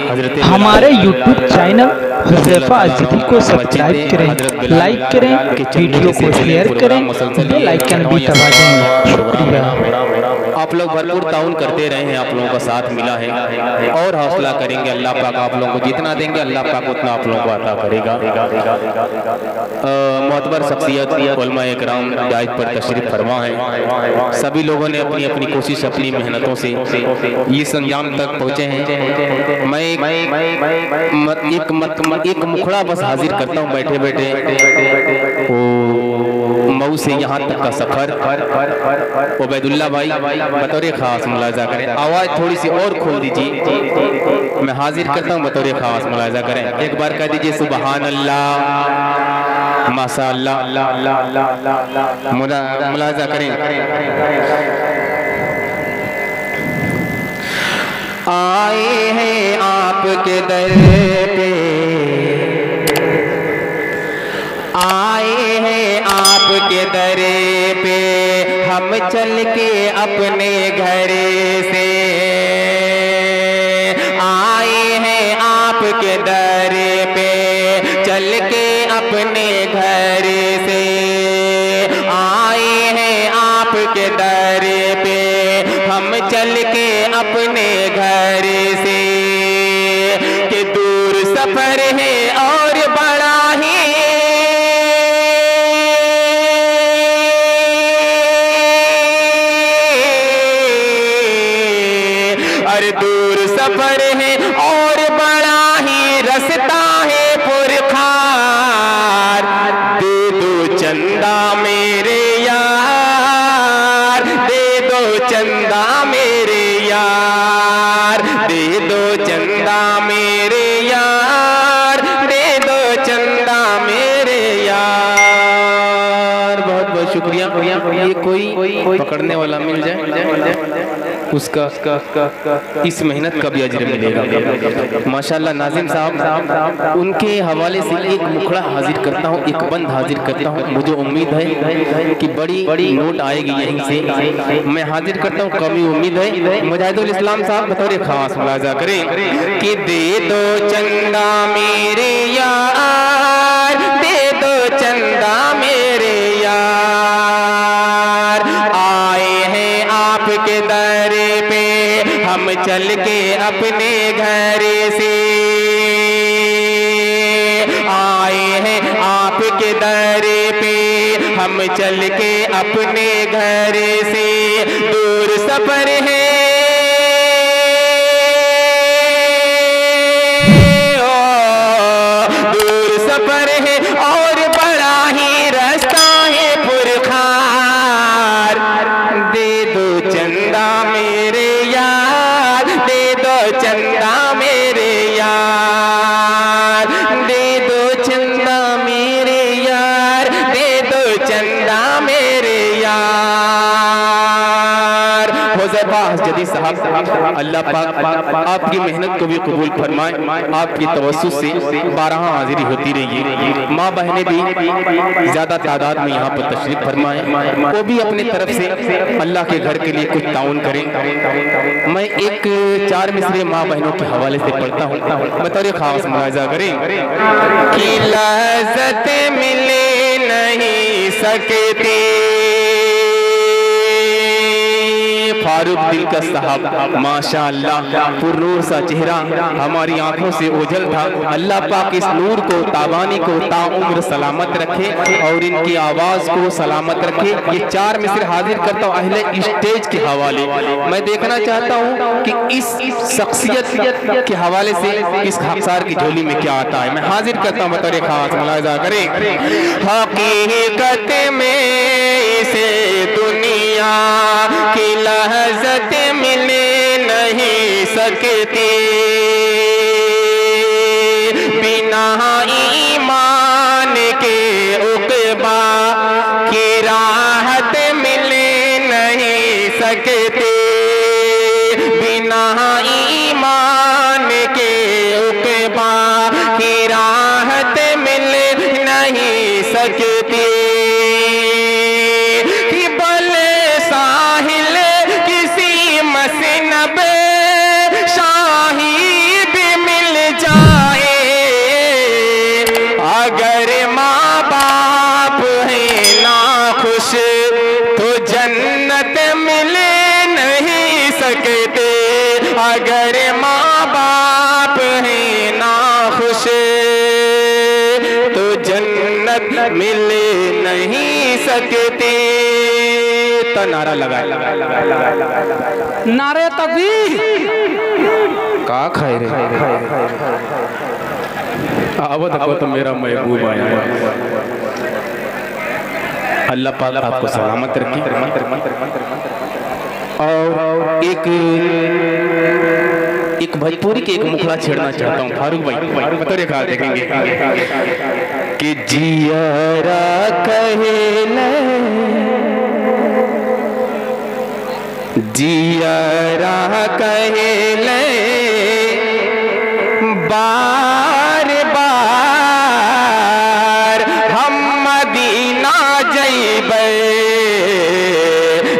हमारे YouTube channel Huzaifa अज़दी को subscribe करें, लाइक करें, वीडियो को शेयर करें, बेल आइकन भी दबा दें। शुक्रिया। आप लोग भरपूर ताउन करते रहे हैं, आप लोगों का साथ मिला है और हौसला करेंगे। अल्लाह पाक आप लोगों को जितना देंगे अल्लाह पाक उतना आप लोगों को अता करेगा। मोतबर शख्सियत उलमा इकराम जायज़ पर तशरीफ फरमा है। सभी लोगों ने अपनी अपनी कोशिश अपनी मेहनतों से इस अंजाम तक पहुँचे हैं। मैं एक मुखड़ा बस हाजिर करता हूँ बैठे बैठे। मऊ से यहाँ तक का सफ़र उबैदुल्ला भाई बतौर ख़ास मुलाज़ा करें। आवाज़ थोड़ी सी और खोल दीजिए, मैं हाजिर करता हूँ बतौर ख़ास मुलाज़ा करें। एक बार कह दीजिए सुबहान अल्लाह, माशा अल्लाह। मुलाज़ा करें। आए हैं आपके दर पे, आए हैं आपके दर पे, हम चल के अपने घर से। आए हैं आपके दर पे, चल के अपने घर से। आए हैं आपके दर पे, हम चल के अपने घर से। कि दूर सफर है और बड़ा ही, अरे दूर सफर है और बड़ा ही रास्ता है पुरखार। दे दो चंदा मेरे यार, दे दो चंदा मेरे यार, दे दो चंदा मेरे यार, दे दो चंदा मेरे यार। बहुत बहुत शुक्रिया। ये कोई पकड़ने वाला मिल जाए उसका इस मेहनत का भी अजर मिलेगा। माशाल्लाह नाज़िम साहब, उनके हवाले से एक मुखड़ा हाजिर करता हूँ, एक बंद हाजिर करता हूँ। मुझे उम्मीद है कि बड़ी नोट आएगी यहीं से। मैं हाजिर करता हूँ, कमी उम्मीद है। मुजाहिदुल इस्लाम साहब बतौर खास मुलाज़ा करें कि दे दो चंदा मेरे यार, दे दो चंदा मेरे यार। आए हैं आपके दर पे, हम चल के अपने घर से। आए हैं आपके दर पे, हम चल के अपने घर से। दूर सफर है दूर सफर है और बड़ा ही रास्ता है पुरखार। दे दो चंदा मेरे यार, दे दो चंदा मेरे यार, दे दो चंदा मेरे यार, दे दो चंदा मेरे यार। हुज़ैफा अज़दी साहब, अल्लाह पाक आपकी मेहनत को भी कबूल फरमाए। आपकी तवस्सुत से 12 हाजिरी होती रही है। माँ बहनें भी ज़्यादा तादाद में यहाँ पर तशरीफ फरमाएं, वो भी अपने तरफ से अल्लाह के घर के लिए कुछ ताउन करें। मैं एक 4 मिसरे माँ बहनों के हवाले से पढ़ता हूँ, बतौर खास मुलाज़ा करें कि लज़्ज़त मिले नहीं सकती। फारूक दिलकश साहब माशाअल्लाह, पुरनूर सा चेहरा हमारी आंखों से ओझल था। अल्लाह पाक इस नूर को, ताबानी को ताउम्र सलामत रखे और इनकी आवाज़ को सलामत रखे। ये 4 मिसरे हाजिर करता हूँ अहले स्टेज के हवाले। मैं देखना चाहता हूँ कि इस शख्सियत के हवाले से इस खाकसार की झोली में क्या आता है। मैं हाजिर करता हूँ बतौर खास मुलाज़ा करें। हकीकत में इसे दुनिया की लज़्ज़त मिले नहीं सकती, बिना ईमान के उक़बा की राहत मिले नहीं सकती, बिना ईमान के उक़बा की राहत मिले नहीं सकती। साहिल किसी मसनब शाही जन्नत मिल नहीं सकती। तो नारा लगाए नारे तकबीर। का खाए रे अब देखो तो मेरा महबूब आया। अल्लाह पाक आपको सलामत रखे। और एक भोजपुरी के एक मुखड़ा छेड़ना चाहता हूँ फारूक भाई, बतौर कहा देखेंगे कि जियारा कहेले जियारा कहेले बार बार हम मदीना जइबे।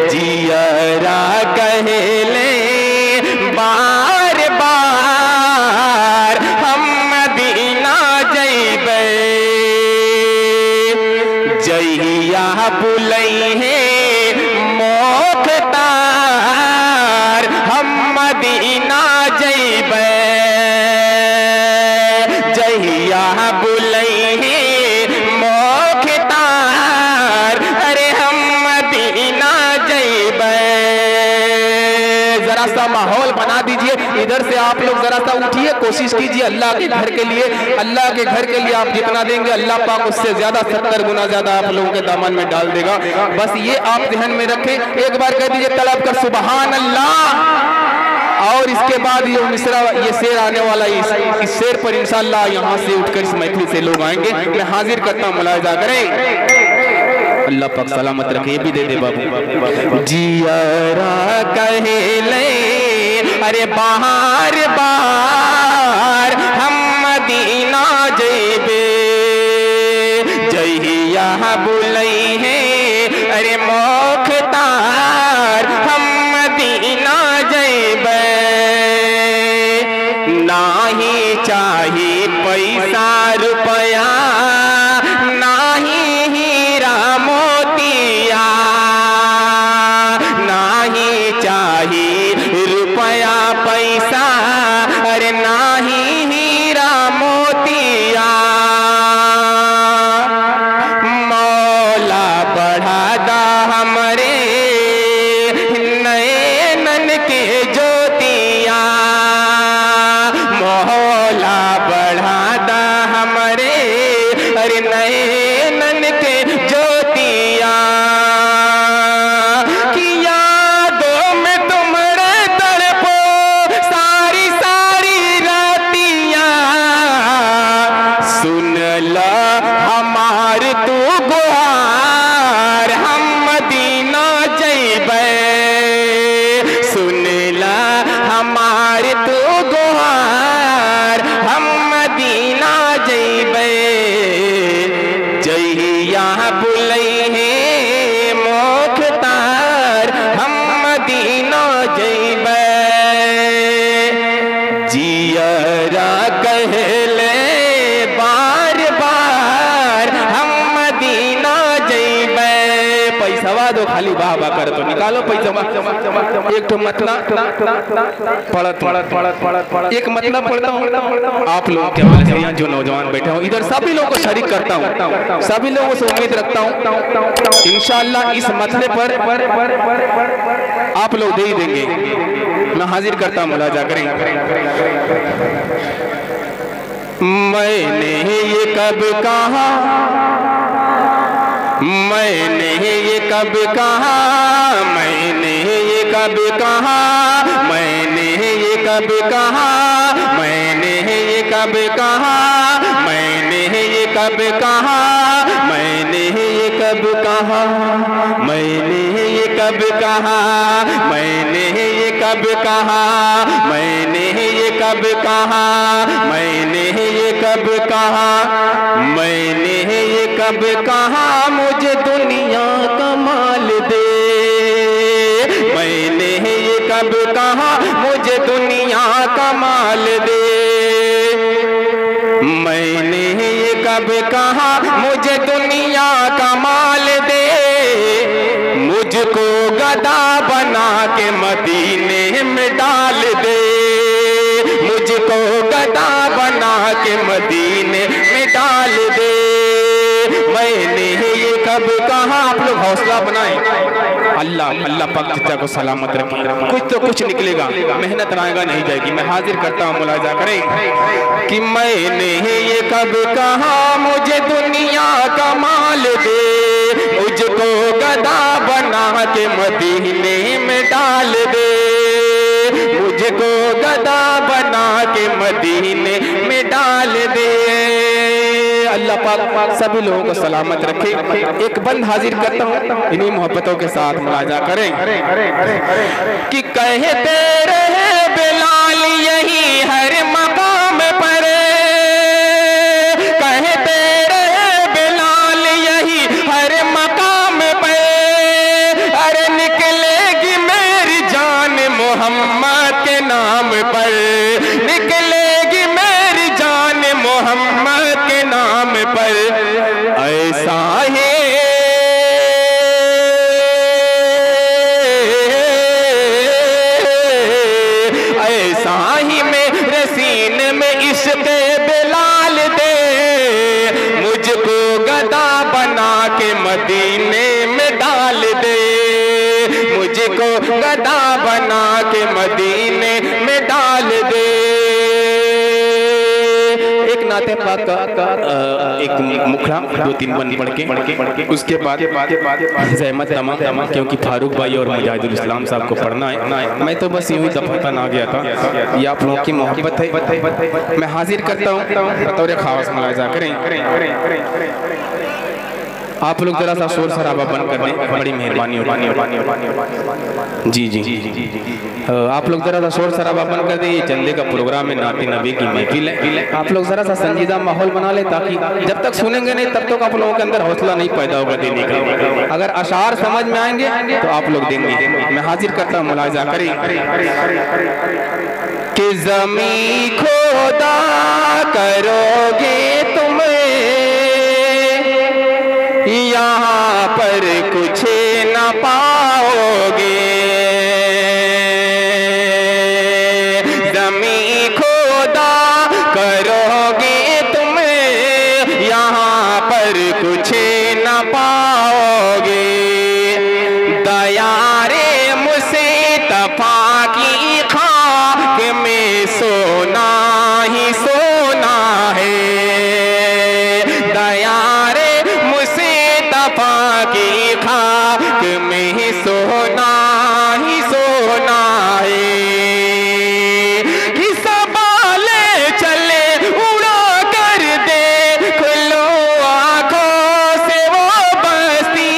जियारा कहेले बार बार हम मदीना जइबे। जहिया बुलई है मोखतार हम मदीना जइबे। जहिया बुलई है मोखतार अरे हम मदीना जइबे। जरा सा माहौल बना दीजिए, इधर से आप लोग जरा सा उठिए, कोशिश कीजिए अल्लाह के घर के लिए। अल्लाह के घर के लिए आप जितना देंगे अल्लाह पाक उससे ज्यादा 70 गुना ज्यादा आप लोगों के दामन में डाल देगा। बस ये आप ध्यान में रखें। एक बार कह दीजिए तलब कर सुबहान अल्लाह। और इसके बाद ये मिसरा ये शेर आने वाला इस शेर पर इंशाअल्लाह यहाँ से उठकर इस महफिल से लोग आएंगे। मैं हाजिर करता हूँ, मुलाहिजा करें। अल्लाह पाक सलामत रखे। ये भी दे दे बाबू। जियारा कहेले अरे बार बार हम मदीना जइबे। जहिया बुलई है अरे मोखतार हम मदीना जइबे। नाही चाही पैसा रुपया नाही हीरा मोतिया। नाही चाही रुपया पैसा अरे नाही हीरा मोतिया। मौला बढ़ा दा हमरे नैनन के ज्योतिया। मौला बढ़ा दा हमरे अरे नैनन के ज्योतिया। कि यादों में तुमरे तड़पो सारी सारी रातियां। सुन ला हमार तू गुहार हम मदीना जइबे। सुन ला हमार तू गुहार हम मदीना जइबे। जहिया बुलई है मोखतार हम मदीना जइबे। जियारा कहले बार बार हम मदीना जइबे। पैसा दो खाली वाह वाह कर तो निकालो पैसा। एक तो मतलब पढ़त एक मतलब पढ़ता हूँ। आप लोग के हवाले से यहाँ जो नौजवान बैठे हो इधर सभी लोगों को शरीक करता हूँ। सभी लोगों से उम्मीद रखता हूँ इंशाअल्लाह इस मसले पर आप लोग दे ही देंगे। मैं हाजिर करता हूँ, मुलाजा करें। मैंने ये कब कहा मैंने ये कब कहा मैंने ये कब कहा मैंने ये कब कहा मैंने ये कब कहा मैंने ये कब कहा मैंने ये कब कहा मैंने ये कब कहा मैंने ये कब कहा मैंने ये कब कहा मैंने ये कब कहा मैंने ये कब कहा मुझे दुनिया का माल दे। मैंने ये कब कहा मुझे दुनिया का माल दे। मैंने ये कब कहा मुझे दुनिया का माल दे। मुझको गधा बना के मदीने में डाल दे। मुझको गधा बना के मदीने में डाल दे। मैंने ये कब कहा। आप लोग हौसला बनाएं, अल्लाह अल्लाह पाक चिट्टा को सलामत रखे। कुछ तो कुछ निकलेगा, मेहनत रायगा नहीं जाएगी। मैं हाजिर करता हूँ, मुलाजा करें कि मैंने ये कब कहा मुझे दुनिया का माल दे, मुझको गधा बना के मदीने में डाल दे, मुझको गधा बना के मदीने में डाल दे। अल्लाह पाक सभी लोगों को सलामत रखे। एक बंद हाजिर करता हूँ, इन्हीं मोहब्बतों के साथ मुलाजा करें कि कहते रहे बिलाल यही हर मकाम पर, कहते रहे बिलाल यही हर मकाम पर, अरे निकलेगी मेरी जान मोहम्मद के नाम पर, निकलेगी मेरी जान मोहम्मद के नाम पर। ऐसा है ऐसा ही मेरे सीने में इश्क़ बिलाल दे, मुझको गधा बना के मदीने में डाल दे, मुझको गधा बना के मदीने में डाल दे। एक नाते पाक का एक मुखड़ा 2-3 बंद पढ़ के उसके बाद ज़हमत तमाम, क्योंकि फारूक भाई और मुजाहिदुल इस्लाम साहब को पढ़ना है। मैं तो बस यूं ही दफातन आ गया था, ये आप लोगों की मोहब्बत है। मैं हाजिर करता हूँ, बतौर खास मुलाजा करें। आप लोग जरा सा शोर शराबा बंद कर दें, बड़ी मेहरबानी होगी। जी जी जी आप लोग जरा सा शोर शराबा बंद कर दें। ये चंदे का प्रोग्राम है, नाती नबी की महफिल है। आप लोग जरा सा संजीदा माहौल बना ले, ताकि जब तक सुनेंगे नहीं तब तक आप लोगों के अंदर हौसला नहीं पैदा होगा देने का। अगर अशार समझ में आएंगे तो आप लोग देंगे। मैं हाजिर करता हूँ, मुलाजा करें कि ज़मीं खोदा करोगे तुम, यहाँ पर कुछ न पाओगे, ज़मीं खोदा करोगे तुम, यहाँ पर कुछ न पाओगे। दयारे मुस्तफा की खाक में सोना ही सोना है, दयारे मुस्तफा की खाक में सोना ही सोना है। कि सवाले चले उड़ा कर दे, खुलो आँखों से वो बस्ती,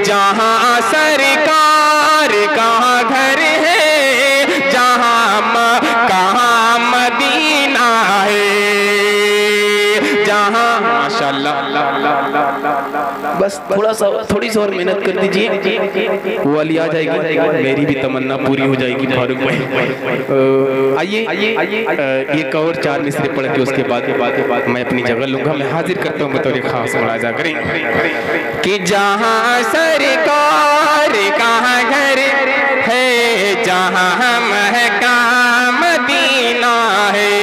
जहाँ सरकार कहाँ घर है, जहाँ कहाँ मदीना है, जहाँ माशाअल्लाह। बस थोड़ी सी और मेहनत कर दीजिए, वो वाली आ जाएगी, मेरी भी तमन्ना पूरी हो जाएगी। फारूक भाई आइए एक और 4 मिसरे पढ़ के उसके बाद मैं अपनी जगह लूंगा। मैं हाजिर करता हूँ, बतौर खास मुलाजा करें कि जहाँ सरकार कहाँ घर है, जहाँ महका मदीना है।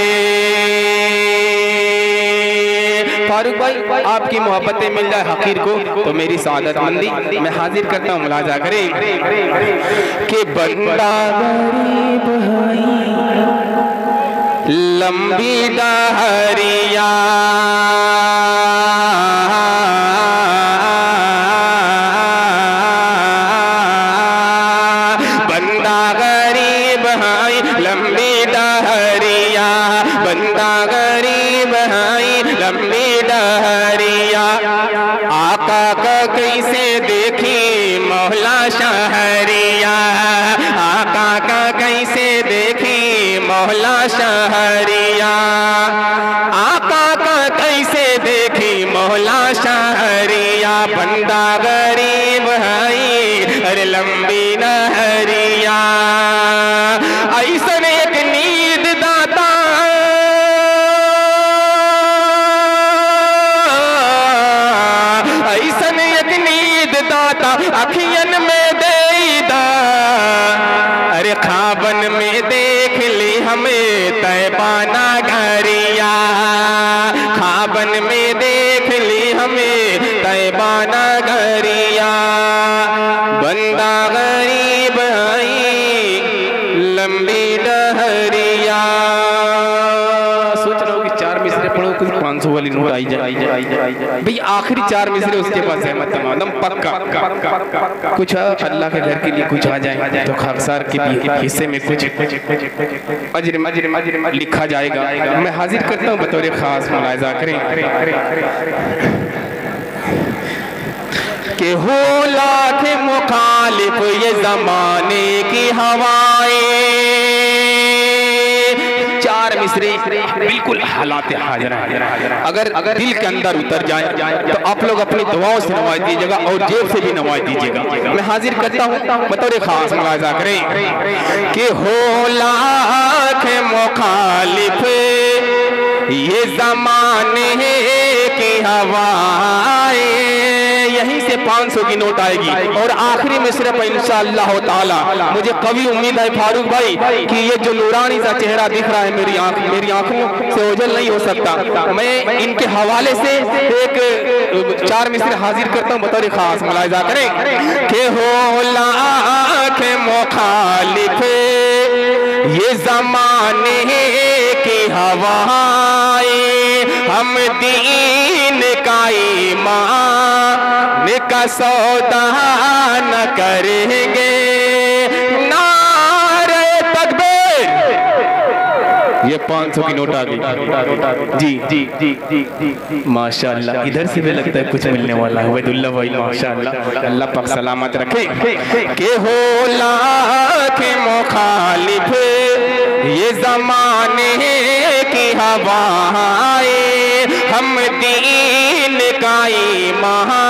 फारूक भाई आपकी मोहब्बतें मिल जाए हकीर को तो मेरी सादत मंदी। मैं हाजिर करता हूँ, मुलाजा करें कि बंदा गरीब है लंबी डहरिया, बंदा गरीब है लंबी डहरिया, बंदा गरीब है लंबी डहरिया। आका का कैसे देखी मौला शहरिया, आका का कैसे देखी मौला शहरिया, आका का कैसे देखी मौला शहरिया। बंदा गरीब है अरे लंबी नहरिया, ऐसन एक नींद दाता ऐसन एक नींद दाता अखियन में देदा, अरे खाबन में देख ली हमें तैबाना घरिया, खाबन में देख तैबा नगरिया, बंदा गरीब है लंबी डहरिया। सोच रहा हूँ कि 4 मिसरे पढ़ो कुछ 500 वाली नोट आई जाए भाई। आखिरी 4 मिसरे उसके पास है मतलब पक्का कुछ अल्लाह के घर के लिए कुछ आ जाए तो खाकसार के भी हिस्से में कुछ अजर लिखा जाएगा। मैं हाजिर करता हूँ बतौर खास, मुलाहिजा करें कि हो लाख मुखालिफ ये जमाने की हवाएं। 4 मिसरे बिल्कुल हालात हाजिर हैं। अगर दिल के अंदर उतर जाए तो आप लोग अपनी दुआओं से नवाज दीजिएगा और जेब से भी नवाज दीजिएगा। मैं हाजिर करता हूँ बतौर खास, मुलाहिजा करें कि हो लाख मुखालिफ ये जमाने की हवाएं। यहीं से 500 की नोट आएगी और आखिरी मिसरे पर इंशाअल्लाह ताला मुझे कभी उम्मीद है फारूक भाई कि ये जो नूरानी सा चेहरा दिख रहा है मेरी आंखों से ओझल नहीं हो सकता। मैं इनके हवाले से एक 4 मिसरे हाजिर करता हूँ बतौर खास, मुलाहिजा करें कि हो लाख मुखालिफ ये जमाने की हवाएं, हम दीन का ईमान का सौदा न करेंगे। नारे तकबीर। ये 500 की नोट आ गई जी माशाअल्लाह। इधर से भी लगता है कुछ मिलने वाला है वैदुल्ला भाई, माशाअल्लाह। अल्लाह पाक सलामत रखे के हो लाख मुखालिफ ये जमाने की हवाएं, हम दीन का ईमान